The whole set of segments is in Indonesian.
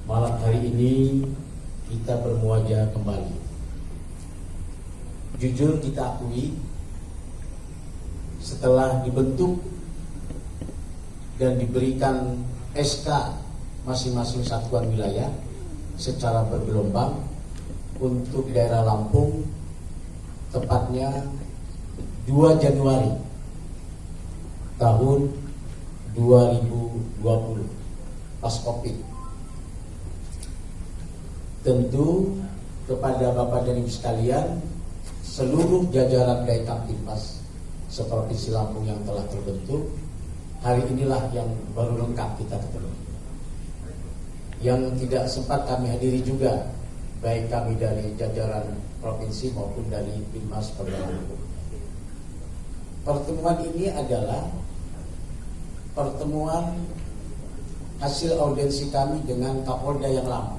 Malam hari ini kita bermuajah kembali. Jujur kita akui, setelah dibentuk dan diberikan SK masing-masing satuan wilayah secara bergelombang untuk daerah Lampung, tepatnya 2 Januari tahun 2020 pas Covid. Tentu kepada Bapak dan Ibu sekalian, seluruh jajaran Kamtibmas seperti Lampung yang telah terbentuk, hari inilah yang baru lengkap kita ketemu. Yang tidak sempat kami hadiri juga, baik kami dari jajaran provinsi maupun dari Binmas Polda Lampung. Pertemuan ini adalah pertemuan hasil audiensi kami dengan Kapolda yang lama,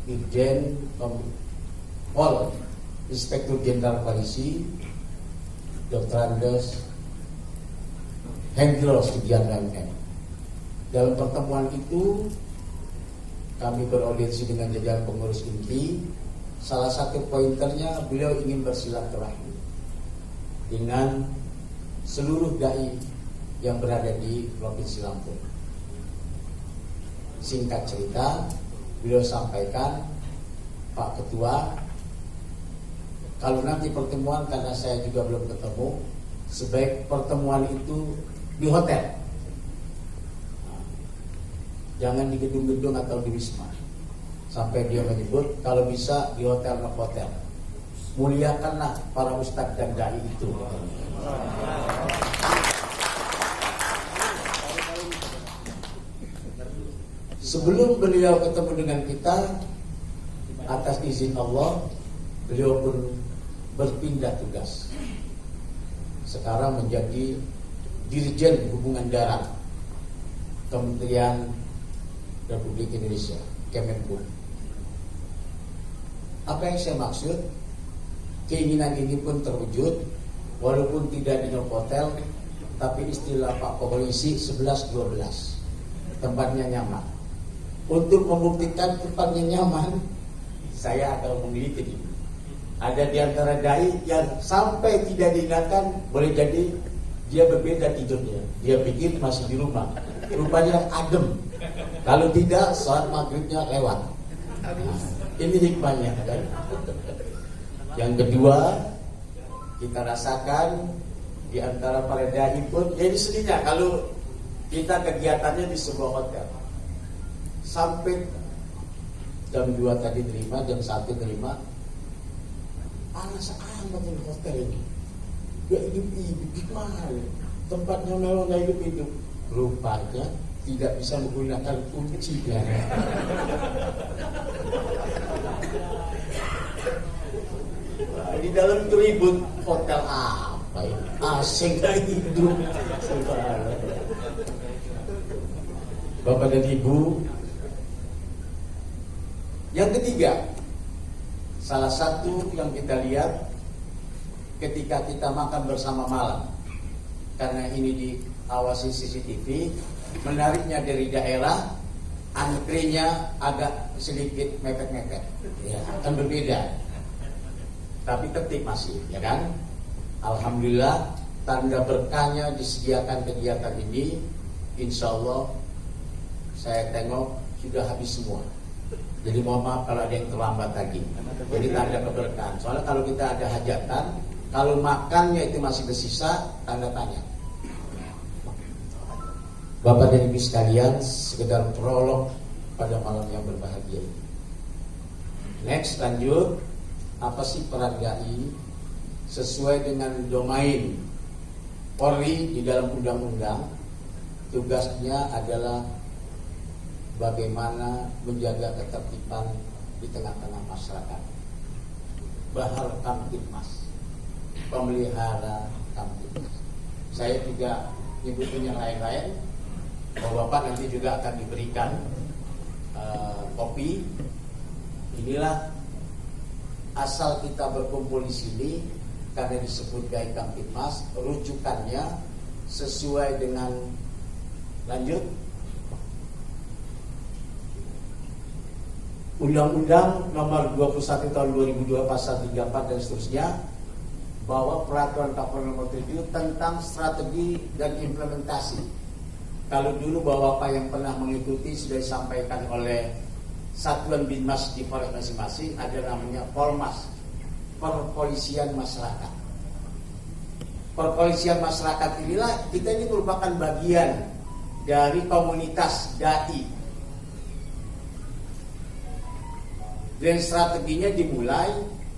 Irjen Pol Inspektur Jenderal Polisi Dr. Andes Hendro Sugiarto MM. Dalam pertemuan itu kami beraudiensi dengan jajaran pengurus inti. Salah satu pointernya, beliau ingin bersilaturahmi dengan seluruh dai yang berada di Provinsi Lampung. Singkat cerita, beliau sampaikan, Pak Ketua, kalau nanti pertemuan, karena saya juga belum ketemu, sebaik pertemuan itu di hotel, jangan di gedung-gedung atau di wisma. Sampai dia menyebut, kalau bisa di hotel. Muliakanlah para ustadz dan dai itu. Sebelum beliau ketemu dengan kita, atas izin Allah, beliau pun berpindah tugas. Sekarang menjadi Dirjen Hubungan Darat Kementerian Republik Indonesia, Kemenhub. Apa yang saya maksud? Keinginan ini pun terwujud, walaupun tidak di hotel, tapi istilah Pak Polisi 11-12, tempatnya nyaman. Untuk membuktikan tempatnya nyaman, saya akan memilih ini. Ada di antara dai yang sampai tidak diingatkan, boleh jadi dia berbeda tidurnya. Dia pikir masih di rumah, rupanya adem. Kalau tidak, saat maghribnya lewat. Nah, ini hikmahnya kan? Yang kedua, kita rasakan di antara para dai pun, jadi sedihnya kalau kita kegiatannya di sebuah hotel. Sampai jam 2 tadi terima, jam 1 terima. Panas amat di hotel ini. Gak hidup-hidup, gimana? Tempatnya mewah gak hidup-hidup. Rupanya tidak bisa menggunakan kunci. Di dalam itu ribut, hotel apa ini? Asing gak hidup. Bapak dan Ibu, yang ketiga, salah satu yang kita lihat ketika kita makan bersama malam, karena ini diawasi CCTV, menariknya dari daerah, antrinya agak sedikit mepet-mepet, ya, akan berbeda, tapi tertib masih, ya kan? Alhamdulillah, tanda berkahnya disediakan kegiatan ini, insya Allah saya tengok sudah habis semua. Jadi mohon maaf kalau ada yang terlambat lagi. Jadi tanda keberkahan. Soalnya kalau kita ada hajatan, kalau makannya itu masih bersisa, tanda tanya. Bapak dan Ibu sekalian, sekedar prolog pada malam yang berbahagia ini. Next, lanjut. Apa sih peran dai? Sesuai dengan domain Polri di dalam undang-undang, tugasnya adalah bagaimana menjaga ketertiban di tengah-tengah masyarakat. Bahar Kamtibmas, pemelihara Kamtibmas. Saya juga nyebutin yang lain-lain. Bapak nanti juga akan diberikan kopi. Inilah asal kita berkumpul di sini karena disebut Gai Kamtibmas. Rujukannya sesuai dengan lanjut Undang-Undang Nomor 21 Tahun 2002 Pasal 34 dan seterusnya, bahwa Peraturan Kapolri Nomor 7 tentang strategi dan implementasi. Kalau dulu Bapak yang pernah mengikuti sudah disampaikan oleh Satuan Binmas di Polres masing-masing, ada namanya Polmas, Perpolisian Masyarakat. Perpolisian Masyarakat inilah, kita ini merupakan bagian dari komunitas dai. Dan strateginya dimulai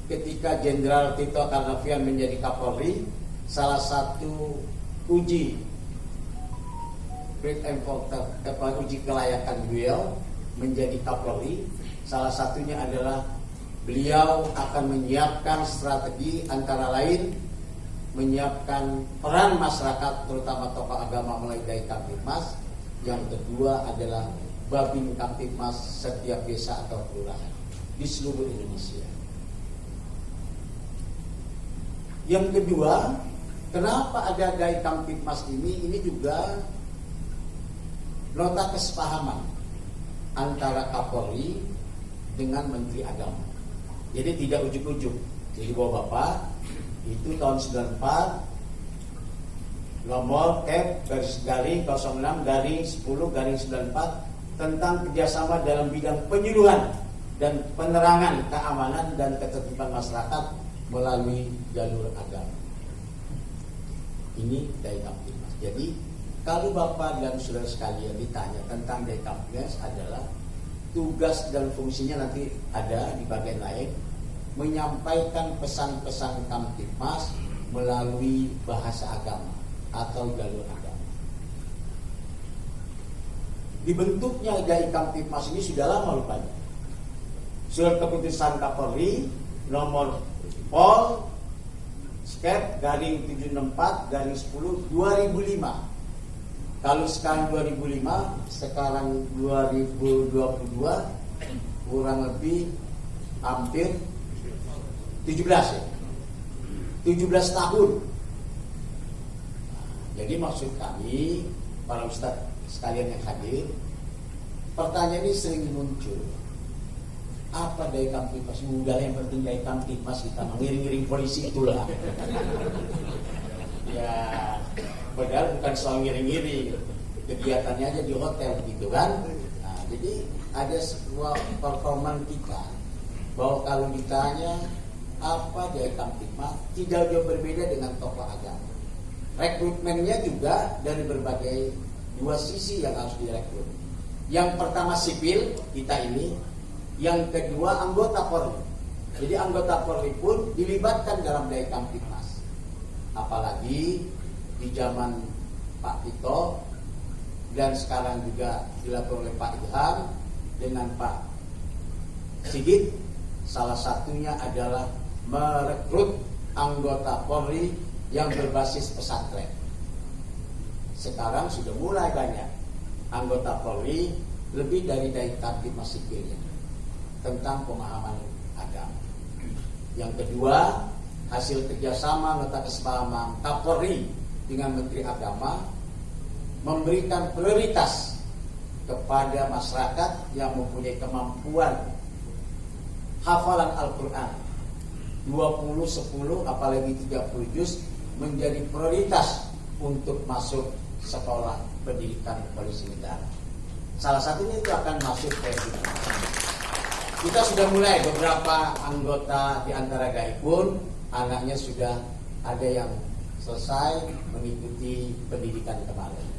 ketika Jenderal Tito Karnavian menjadi Kapolri. Salah satu uji uji kelayakan beliau menjadi Kapolri, salah satunya adalah beliau akan menyiapkan strategi, antara lain menyiapkan peran masyarakat, terutama tokoh agama mulai dari Kamtibmas. Yang kedua adalah Babin Kamtibmas setiap desa atau kelurahan di seluruh Indonesia. Yang kedua, kenapa ada Dai Kamtibmas ini? Ini juga nota kesepahaman antara Kapolri dengan Menteri Agama. Jadi tidak ujuk-ujuk. Jadi Bapak itu tahun 94 nomor Kep/06/10/94 tentang kerjasama dalam bidang penyuluhan dan penerangan keamanan dan ketertiban masyarakat melalui jalur agama. Ini Dai Kamtibmas. Jadi kalau Bapak dan saudara sekalian ditanya tentang Dai Kamtibmas, adalah tugas dan fungsinya nanti ada di bagian lain, menyampaikan pesan-pesan Kamtibmas melalui bahasa agama atau jalur agama. Dibentuknya Dai Kamtibmas ini sudah lama rupanya. Surat keputusan Kapolri nomor Pol Skep /764/10/2005. Kalau sekarang 2005, sekarang 2022, kurang lebih hampir 17 ya. 17 tahun. Jadi maksud kami, para ustadz sekalian yang hadir, pertanyaan ini sering muncul. Apa Dai Kamtibmas? Udah, yang penting Dai Kamtibmas, kita mengiring-iring polisi itulah. Ya, padahal bukan soal ngiring-ngiring, kegiatannya aja di hotel gitu kan. Nah, jadi ada sebuah performan kita bahwa kalau ditanya apa Dai Kamtibmas, tidak jauh berbeda dengan tokoh agama. Rekrutmennya juga dari berbagai dua sisi yang harus direkrut. Yang pertama sipil, kita ini. Yang kedua anggota Polri. Jadi anggota Polri pun dilibatkan dalam Dai Kamtibmas. Apalagi di zaman Pak Tito dan sekarang juga dilakukan oleh Pak Ilham dengan Pak Sigit. Salah satunya adalah merekrut anggota Polri yang berbasis pesantren. Sekarang sudah mulai banyak anggota Polri lebih dari Dai Kamtibmas sipilnya tentang pemahaman agama. Yang kedua, hasil kerjasama nota kesepahaman Kapolri dengan Menteri Agama memberikan prioritas kepada masyarakat yang mempunyai kemampuan hafalan Al-Quran 20-10 apalagi 30 juz menjadi prioritas untuk masuk sekolah pendidikan polisi negara. Salah satunya itu akan masuk ke kita sudah mulai beberapa anggota di antara Dai pun anaknya sudah ada yang selesai mengikuti pendidikan kemarin.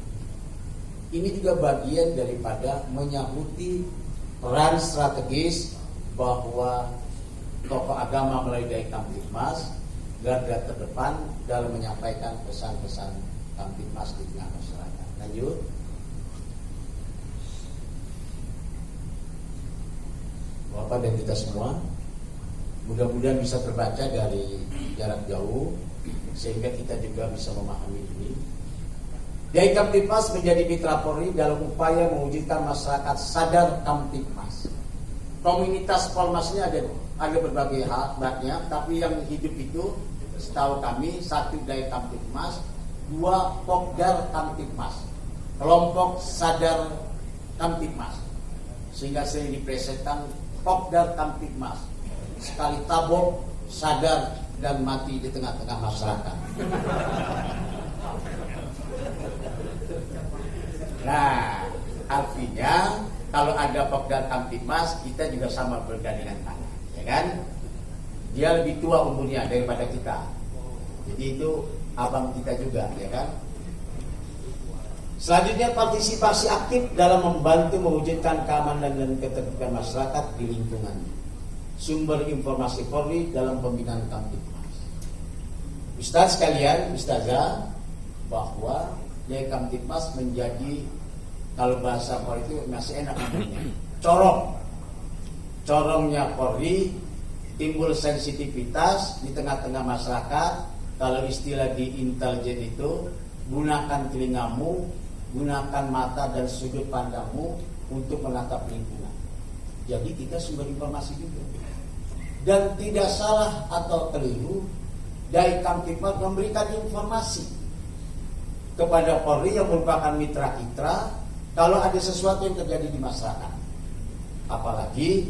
Ini juga bagian daripada menyambuti peran strategis bahwa tokoh agama melalui Dai Kamtibmas garda terdepan dalam menyampaikan pesan-pesan Kamtibmas di tengah masyarakat. Lanjut. Bapak dan kita semua, mudah-mudahan bisa terbaca dari jarak jauh sehingga kita juga bisa memahami ini. Dai Kamtibmas menjadi mitra Polri dalam upaya mewujudkan masyarakat sadar Kamtibmas. Komunitas Polmasnya ada berbagai hal banyak, tapi yang hidup itu setahu kami satu Dai Kamtibmas, dua Pokdar Kamtibmas, kelompok sadar Kamtibmas, sehingga sering dipresentasikan Pokdar Kamtibmas sekali tabok sadar dan mati di tengah-tengah masyarakat. Nah, artinya kalau ada Pokdar Kamtibmas, kita juga sama bergandengan tangan, ya kan? Dia lebih tua umurnya daripada kita, jadi itu abang kita juga, ya kan? Selanjutnya, partisipasi aktif dalam membantu mewujudkan keamanan dan ketertiban masyarakat di lingkungan. Sumber informasi Polri dalam pembinaan Kamtibmas. Ustaz sekalian, Ustazah, bahwa Yai Kamtibmas menjadi, kalau bahasa Polri itu masih enak namanya, corongnya Polri, timbul sensitivitas di tengah-tengah masyarakat. Kalau istilah di intelijen itu, gunakan telingamu, gunakan mata dan sudut pandangmu untuk menatap lingkungan. Jadi kita sumber informasi juga. Dan tidak salah atau keliru, Yai Kamtibmas memberikan informasi kepada Polri yang merupakan mitra kita kalau ada sesuatu yang terjadi di masyarakat. Apalagi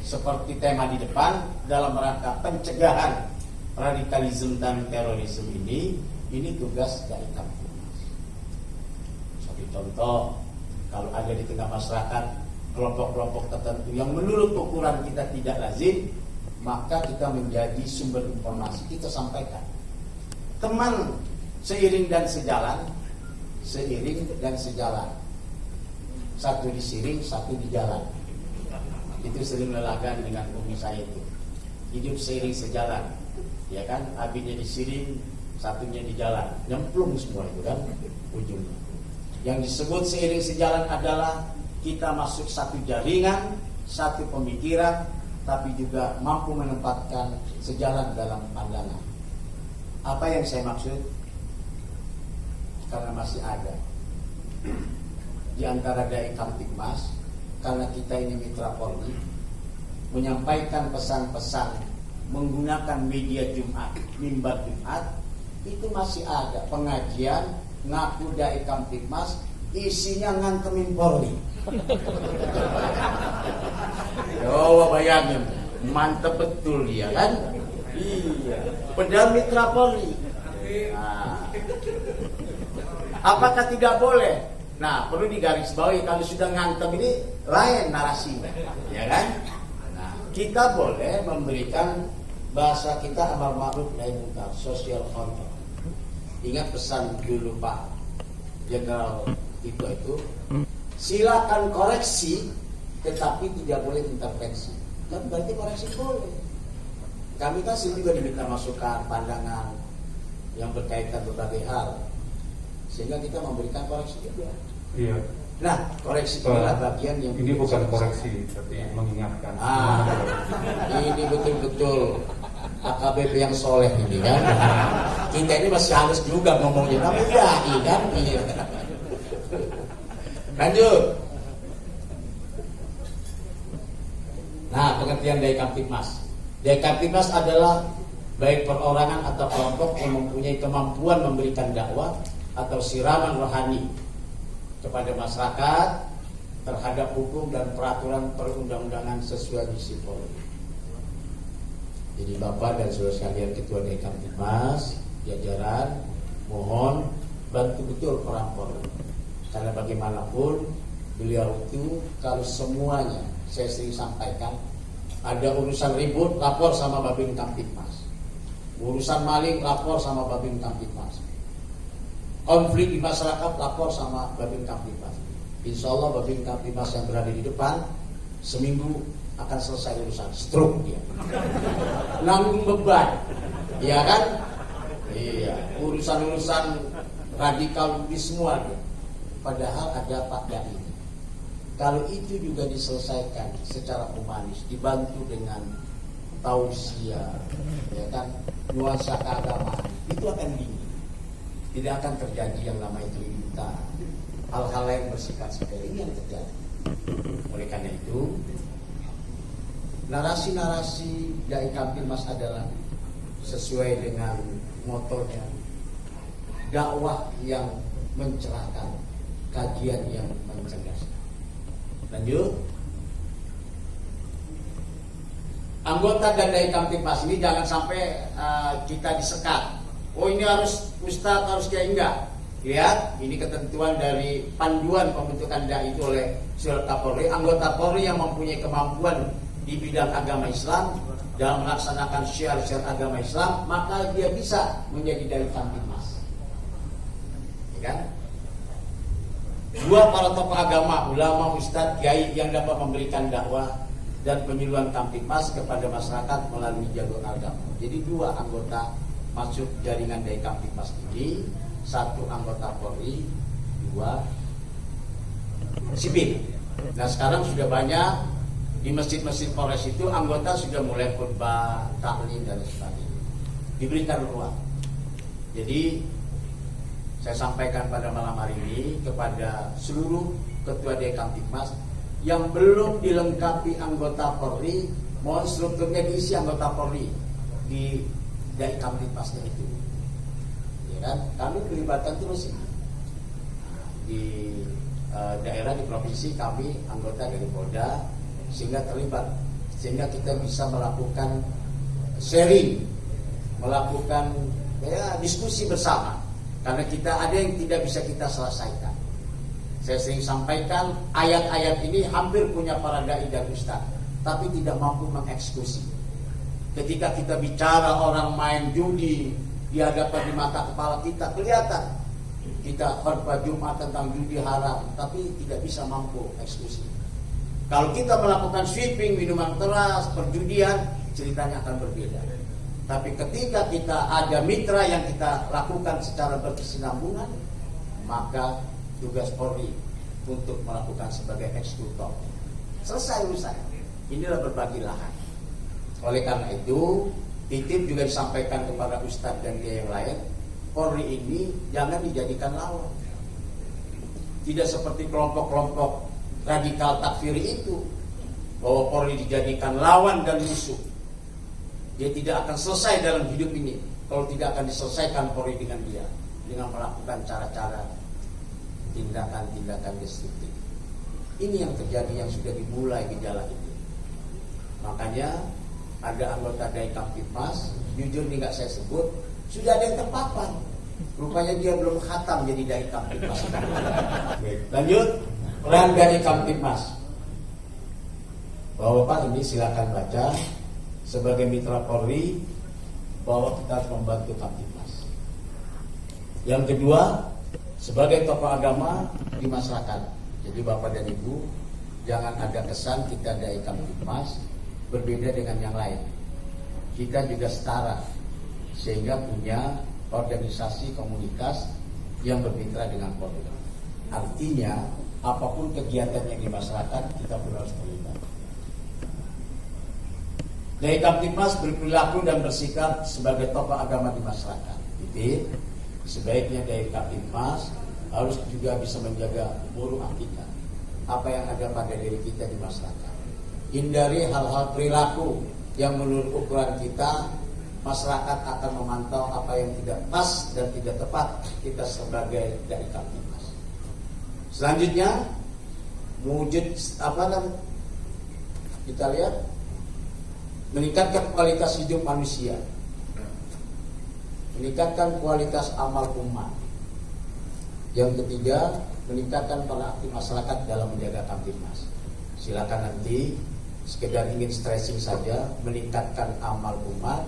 seperti tema di depan dalam rangka pencegahan radikalisme dan terorisme ini tugas Yai Kamtibmas. Sebagai contoh, kalau ada di tengah masyarakat kelompok-kelompok tertentu yang menurut ukuran kita tidak lazim, maka kita menjadi sumber informasi, kita sampaikan. Teman seiring dan sejalan, satu disiring, satu di jalan. Itu sering lelagan dengan umi saya itu. Hidup seiring sejalan, ya kan? Abinya disiring, satunya di jalan, nyemplung semua itu kan ujungnya. Yang disebut seiring sejalan adalah kita masuk satu jaringan, satu pemikiran, tapi juga mampu menempatkan sejalan dalam pandangan. Apa yang saya maksud? Karena masih ada di antara Yai Kamtibmas, karena kita ini mitra Polri, menyampaikan pesan-pesan menggunakan media Jumat, mimbar Jumat, itu masih ada pengajian ngaku Yai Kamtibmas, isinya ngantemin Polri. Oh, bayangin, mantep betul dia kan? Iya, padahal mitra Polri. Nah, apakah tidak boleh? Nah, perlu digarisbawahi, kalau sudah ngantem ini lain narasinya, ya kan? Nah, kita boleh memberikan bahasa kita amar ma'ruf nahi munkar, social control. Ingat pesan dulu Pak Jenderal Tito itu, silakan koreksi, tetapi tidak boleh intervensi. Kan berarti koreksi boleh. Kami kan juga diminta masukan, pandangan yang berkaitan berbagai hal, sehingga kita memberikan koreksi juga. Iya. Nah, koreksi adalah bagian yang ini bukan koreksi, tapi mengingatkan. Ini betul-betul AKBP yang soleh ini kan. Kita ini masih halus juga ngomongnya, tapi dai kan. Iya. Lanjut. Nah, pengertian Yai Kamtibmas. Yai Kamtibmas adalah baik perorangan atau kelompok yang mempunyai kemampuan memberikan dakwah atau siraman rohani kepada masyarakat terhadap hukum dan peraturan perundang-undangan sesuai misi Polri. Jadi Bapak dan saudara sekalian Ketua Yai Kamtibmas, jajaran, mohon bantu betul orang Polri. Karena bagaimanapun beliau itu kalau semuanya, saya sering sampaikan, ada urusan ribut lapor sama Babin Kamtibmas, urusan maling lapor sama Babin Kamtibmas, konflik di masyarakat lapor sama Babin Kamtibmas. Insya Allah Babin Kamtibmas yang berada di depan seminggu akan selesai urusan, stroke dia, nanggung beban, iya kan? Iya, urusan-urusan radikal di semua dia. Padahal ada Pak Dai. Kalau itu juga diselesaikan secara humanis, dibantu dengan tausiah, ya kan, nuansa keagamaan, itu akan dingin. Tidak akan terjadi yang namanya keributan, hal-hal yang bersifat sepele ini yang terjadi. Oleh karena itu, narasi-narasi Yai Kamtibmas adalah sesuai dengan motonya, dakwah yang mencerahkan, kajian yang mencerdaskan. Lanjut. anggota dan dari Kamtipmas ini jangan sampai kita disekat. Oh ini harus Ustadz, harus kayak enggak. Lihat, ini ketentuan dari panduan pembentukan dai itu oleh Surat Kapolri. Anggota Polri yang mempunyai kemampuan di bidang agama Islam dalam melaksanakan syiar-syiar agama Islam, maka dia bisa menjadi dai Kamtipmas. Ya kan? Dua para tokoh agama, ulama, ustadz, kiai yang dapat memberikan dakwah dan penyuluhan Kamtipmas kepada masyarakat melalui jalur agama. Jadi dua anggota masuk jaringan dai Kamtipmas ini, satu anggota Polri, dua sipil. Nah sekarang sudah banyak di masjid-masjid Polres itu anggota sudah mulai khutbah, taklim dan sebagainya. Diberikan ruang. Jadi saya sampaikan pada malam hari ini kepada seluruh ketua dai Kamtipmas yang belum dilengkapi anggota Polri, mohon strukturnya diisi anggota Polri di dai Kamtipmasnya itu. Ya kan? Kami kelibatan terus ini. Di daerah, di provinsi kami anggota dari Polda sehingga terlibat, sehingga kita bisa melakukan sharing, melakukan diskusi bersama. Karena kita ada yang tidak bisa kita selesaikan. Saya sering sampaikan ayat-ayat ini hampir punya para dai dan ustaz, tapi tidak mampu mengeksekusi. Ketika kita bicara orang main judi di hadapan di mata kepala kita, kelihatan kita khutbah Jumat tentang judi haram, tapi tidak bisa mampu eksekusi. Kalau kita melakukan sweeping, minuman keras, perjudian, ceritanya akan berbeda. Tapi ketika kita ada mitra yang kita lakukan secara berkesinambungan, maka tugas Polri untuk melakukan sebagai eksekutor. Selesai urusan. Inilah berbagi lahan. Oleh karena itu, titip juga disampaikan kepada ustadz dan kiai yang lain, Polri ini jangan dijadikan lawan. Tidak seperti kelompok-kelompok radikal takfiri itu, bahwa Polri dijadikan lawan dan musuh. Dia tidak akan selesai dalam hidup ini kalau tidak akan diselesaikan Polri dengan dia, dengan melakukan cara-cara tindakan-tindakan destruktif. Ini yang terjadi, yang sudah dimulai gejala ini. Makanya ada anggota dai Kamtipmas, jujur ini nggak saya sebut, sudah ada yang terpapar. Rupanya dia belum khatam jadi dai Kamtipmas. Lanjut, peran dai Kamtipmas. Bapak ini silakan baca. Sebagai mitra Polri, bahwa kita harus membantu Kamtipmas. Yang kedua, sebagai tokoh agama di masyarakat. Jadi Bapak dan Ibu, jangan ada kesan kita dai Kamtipmas berbeda dengan yang lain. Kita juga setara, sehingga punya organisasi komunitas yang bermitra dengan Polri. Artinya, apapun kegiatannya di masyarakat, kita pun harus terlibat. Dai Kamtipmas berperilaku dan bersikap sebagai tokoh agama di masyarakat. Jadi, sebaiknya dai Kamtipmas harus juga bisa menjaga buruk akidah, apa yang ada pada diri kita di masyarakat. Hindari hal-hal perilaku yang menurut ukuran kita, masyarakat akan memantau apa yang tidak pas dan tidak tepat kita sebagai dai Kamtipmas. Selanjutnya, wujud kita lihat, meningkatkan kualitas hidup manusia, meningkatkan kualitas amal umat. Yang ketiga, meningkatkan peran aktif masyarakat dalam menjaga Kamtipmas. Silakan nanti sekedar ingin stressing saja, meningkatkan amal umat.